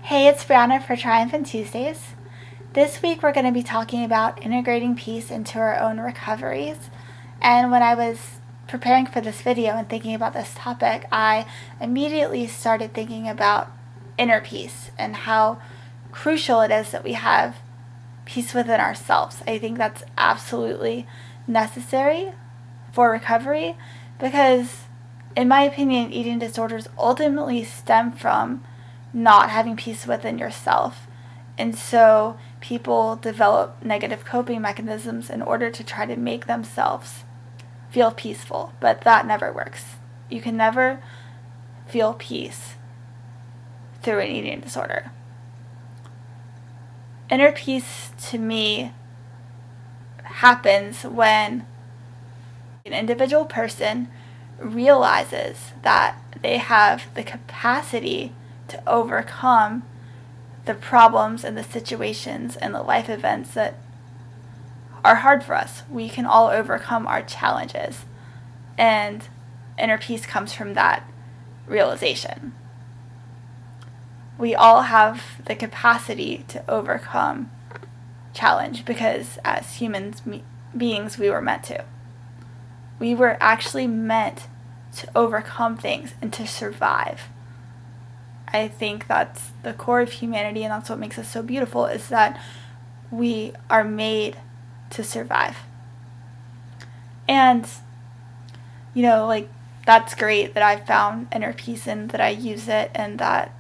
Hey, it's Brianna for Triumphant Tuesdays. This week we're going to be talking about integrating peace into our own recoveries. And when I was preparing for this video and thinking about this topic, I immediately started thinking about inner peace and how crucial it is that we have peace within ourselves. I think that's absolutely necessary for recovery because, in my opinion, eating disorders ultimately stem from not having peace within yourself. And so people develop negative coping mechanisms in order to try to make themselves feel peaceful, but that never works. You can never feel peace through an eating disorder. Inner peace, to me, happens when an individual person realizes that they have the capacity to overcome the problems and the situations and the life events that are hard for us. We can all overcome our challenges, and inner peace comes from that realization. We all have the capacity to overcome challenge because as humans beings we were meant to. We were actually meant to overcome things and to survive. I think that's the core of humanity, and that's what makes us so beautiful, is that we are made to survive. And, that's great that I've found inner peace and that I use it and that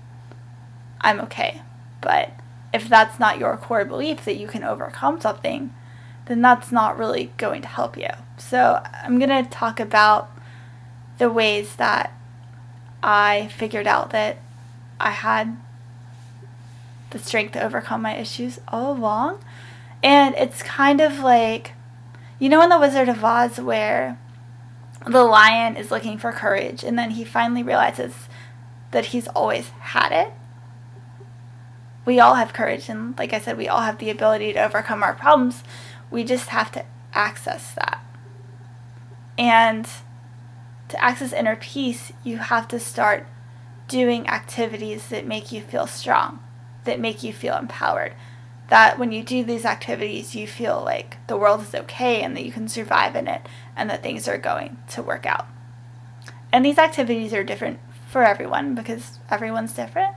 I'm okay. But if that's not your core belief that you can overcome something, then that's not really going to help you. So I'm going to talk about the ways that I figured out that I had the strength to overcome my issues all along. And it's kind of like, in The Wizard of Oz where the lion is looking for courage and then he finally realizes that he's always had it. We all have courage, and like I said, we all have the ability to overcome our problems. We just have to access that. And to access inner peace, you have to start doing activities that make you feel strong, that make you feel empowered, that when you do these activities you feel like the world is okay and that you can survive in it and that things are going to work out. And these activities are different for everyone because everyone's different,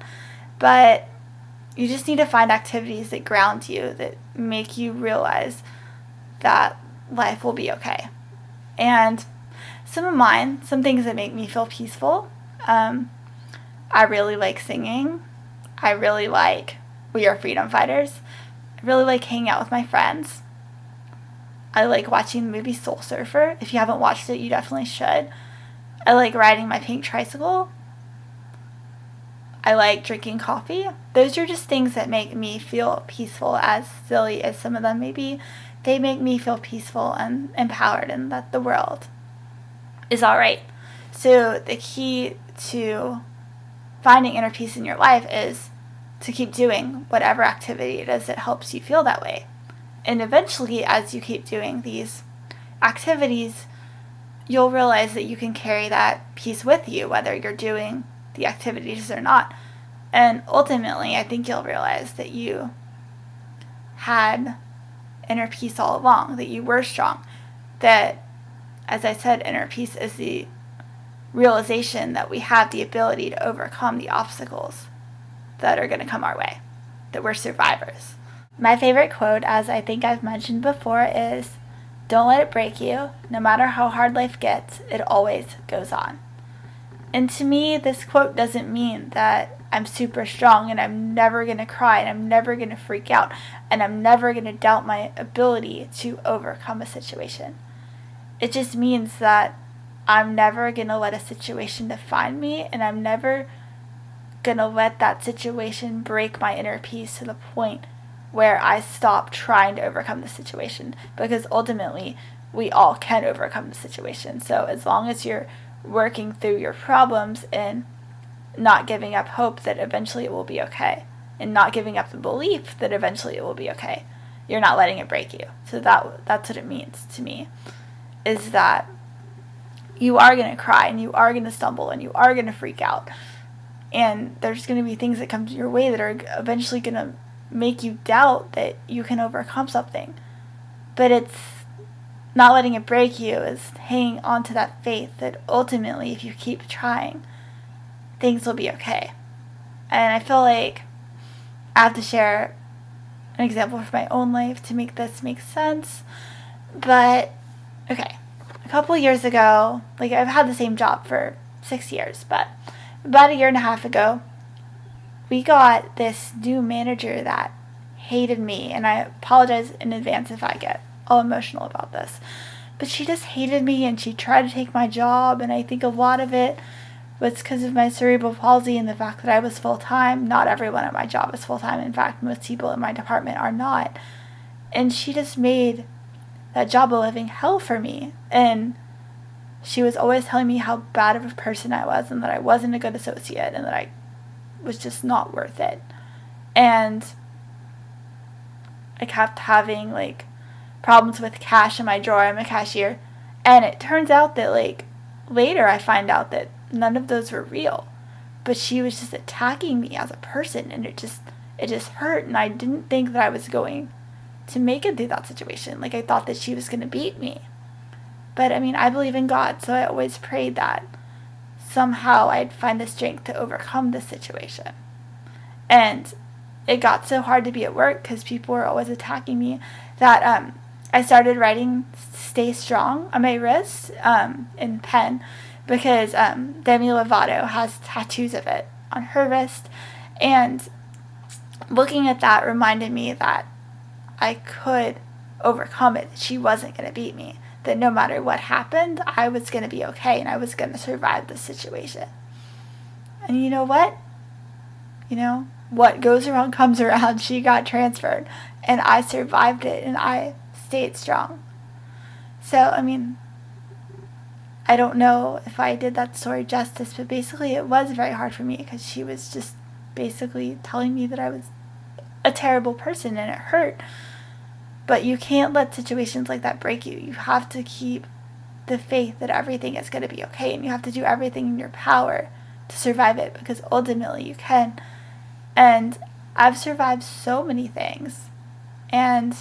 but you just need to find activities that ground you, that make you realize that life will be okay. And some things that make me feel peaceful, I really like singing. I really like WeRFreEDomFighters. I really like hanging out with my friends. I like watching the movie Soul Surfer. If you haven't watched it, you definitely should. I like riding my pink tricycle. I like drinking coffee. Those are just things that make me feel peaceful, as silly as some of them may be. They make me feel peaceful and empowered and that the world is alright. So the key to finding inner peace in your life is to keep doing whatever activity it is that helps you feel that way. And eventually, as you keep doing these activities, you'll realize that you can carry that peace with you, whether you're doing the activities or not. And ultimately, I think you'll realize that you had inner peace all along, that you were strong, that, as I said, inner peace is the realization that we have the ability to overcome the obstacles that are going to come our way, that we're survivors. My favorite quote, as I think I've mentioned before, is, "Don't let it break you. No matter how hard life gets, it always goes on." And to me, this quote doesn't mean that I'm super strong and I'm never going to cry and I'm never going to freak out and I'm never going to doubt my ability to overcome a situation. It just means that I'm never going to let a situation define me, and I'm never going to let that situation break my inner peace to the point where I stop trying to overcome the situation, because ultimately we all can overcome the situation. So as long as you're working through your problems and not giving up hope that eventually it will be okay, and not giving up the belief that eventually it will be okay, you're not letting it break you. So that's what it means to me, is that you are going to cry and you are going to stumble and you are going to freak out, And there's going to be things that come your way that are eventually going to make you doubt that you can overcome something. But it's not letting it break you, is hanging on to that faith that ultimately, if you keep trying, things will be okay. And I feel like I have to share an example from my own life to make this make sense. But, okay, a couple years ago, like, I've had the same job for 6 years, but about a year and a half ago, we got this new manager that hated me, and I apologize in advance if I get all emotional about this, but she just hated me, and she tried to take my job, and I think a lot of it was because of my cerebral palsy and the fact that I was full-time. Not everyone at my job is full-time. In fact, most people in my department are not. And she just made that job a living hell for me. And she was always telling me how bad of a person I was, and that I wasn't a good associate, and that I was just not worth it. And I kept having, like, problems with cash in my drawer. I'm a cashier. And it turns out that, like, later I find out that none of those were real. But she was just attacking me as a person, and it just hurt. And I didn't think that I was going to make it through that situation. Like, I thought that she was going to beat me. But, I mean, I believe in God, so I always prayed that somehow I'd find the strength to overcome this situation. And it got so hard to be at work because people were always attacking me that I started writing "Stay Strong" on my wrist in pen, because Demi Lovato has tattoos of it on her wrist. And looking at that reminded me that I could overcome it. She wasn't going to beat me. That no matter what happened, I was going to be okay, and I was going to survive the situation. And you know what? You know, what goes around comes around. She got transferred, and I survived it, and I stayed strong. So, I mean, I don't know if I did that story justice, but basically it was very hard for me, because she was just basically telling me that I was a terrible person, and it hurt. But you can't let situations like that break you. You have to keep the faith that everything is going to be okay, and you have to do everything in your power to survive it, because ultimately you can. And I've survived so many things, and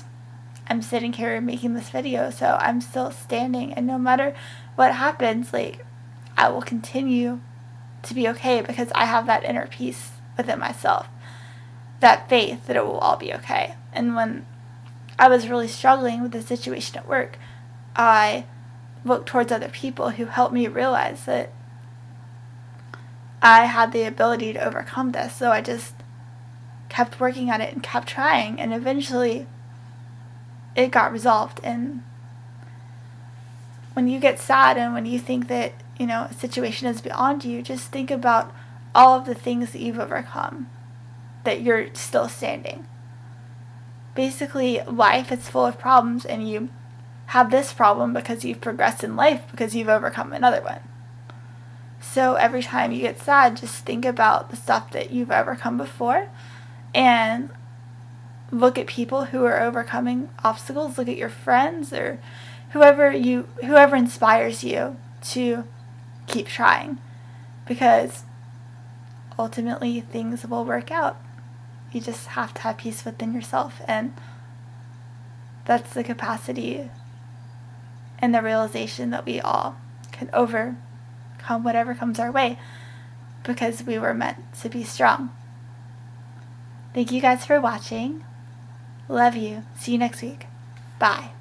I'm sitting here making this video, so I'm still standing, and no matter what happens, like, I will continue to be okay, because I have that inner peace within myself, that faith that it will all be okay. And when I was really struggling with the situation at work, I looked towards other people who helped me realize that I had the ability to overcome this. So I just kept working at it and kept trying, and eventually it got resolved. And when you get sad and when you think that, you know, a situation is beyond you, just think about all of the things that you've overcome, that you're still standing. Basically, life is full of problems, and you have this problem because you've progressed in life, because you've overcome another one. So every time you get sad, just think about the stuff that you've overcome before, and look at people who are overcoming obstacles. Look at your friends, or whoever inspires you to keep trying, because ultimately things will work out. You just have to have peace within yourself, and that's the capacity and the realization that we all can overcome whatever comes our way, because we were meant to be strong. Thank you guys for watching. Love you. See you next week. Bye.